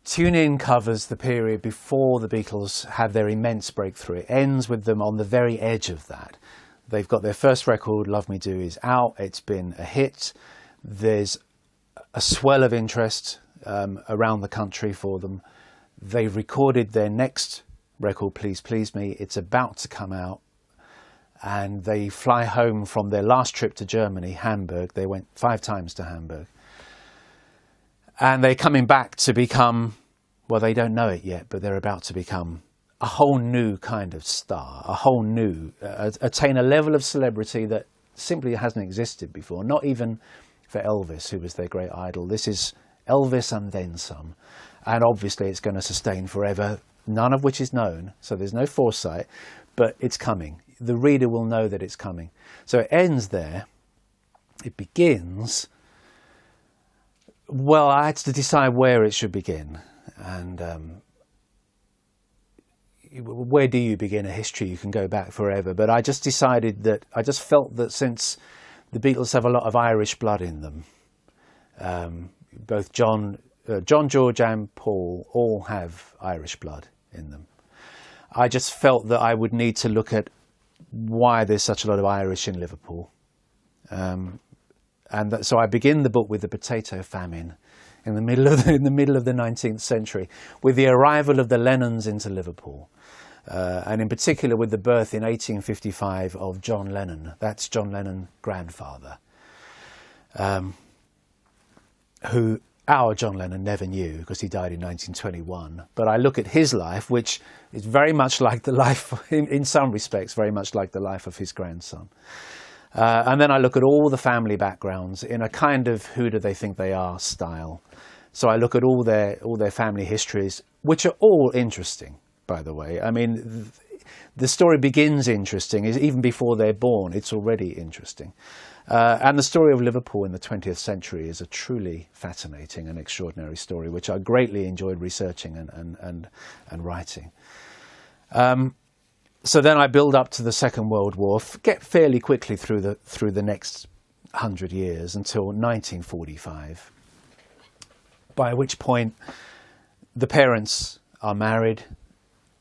Tune In covers the period before the Beatles have their immense breakthrough. It ends with them on the very edge of that. They've got their first record, Love Me Do, is out. It's been a hit. There's a swell of interest around the country for them. They've recorded their next record, Please Please Me. It's about to come out. And they fly home from their last trip to Germany, Hamburg. They went 5 times to Hamburg. And they're coming back to become, well, they don't know it yet, but they're about to become a whole new kind of star, a whole new, attain a level of celebrity that simply hasn't existed before, not even for Elvis, who was their great idol. This is Elvis and then some. And obviously it's going to sustain forever, none of which is known, so there's no foresight, but it's coming. The reader will know that it's coming. So it ends there. It begins. Well, I had to decide where it should begin, and where do you begin a history? You can go back forever, but I just decided that, I just felt that since the Beatles have a lot of Irish blood in them, both John, George and Paul all have Irish blood in them. I just felt that I would need to look at why there's such a lot of Irish in Liverpool. So I begin the book with the potato famine in the middle of the 19th century, with the arrival of the Lennons into Liverpool, and in particular with the birth in 1855 of John Lennon. That's John Lennon's grandfather, who our John Lennon never knew because he died in 1921. But I look at his life, which is very much like the life, in some respects, very much like the life of his grandson. And then I look at all the family backgrounds in a kind of who do they think they are style. So I look at all their family histories, which are all interesting, by the way. I mean, the story begins interesting, even before they're born, it's already interesting. And the story of Liverpool in the 20th century is a truly fascinating and extraordinary story, which I greatly enjoyed researching and writing. So then I build up to the Second World War, get fairly quickly through the next 100 years until 1945, by which point the parents are married,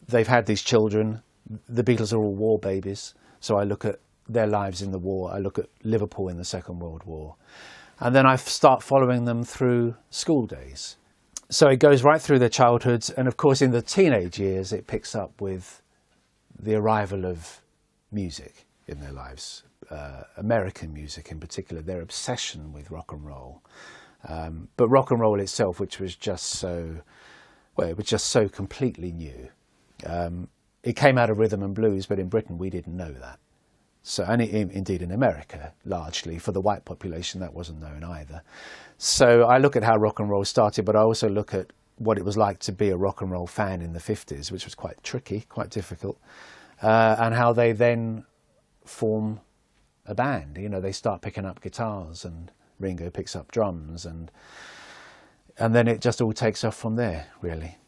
they've had these children, the Beatles are all war babies, so I look at their lives in the war, I look at Liverpool in the Second World War, and then I start following them through school days. So it goes right through their childhoods, and of course in the teenage years it picks up with the arrival of music in their lives, American music in particular, their obsession with rock and roll. But rock and roll itself, which was just so, well, it was just so completely new. It came out of rhythm and blues, but in Britain we didn't know that. So, and indeed in America, largely, for the white population that wasn't known either. So I look at how rock and roll started, but I also look at what it was like to be a rock and roll fan in the 50s, which was quite tricky, quite difficult, and how they then form a band. You know, they start picking up guitars and Ringo picks up drums, and then it just all takes off from there, really.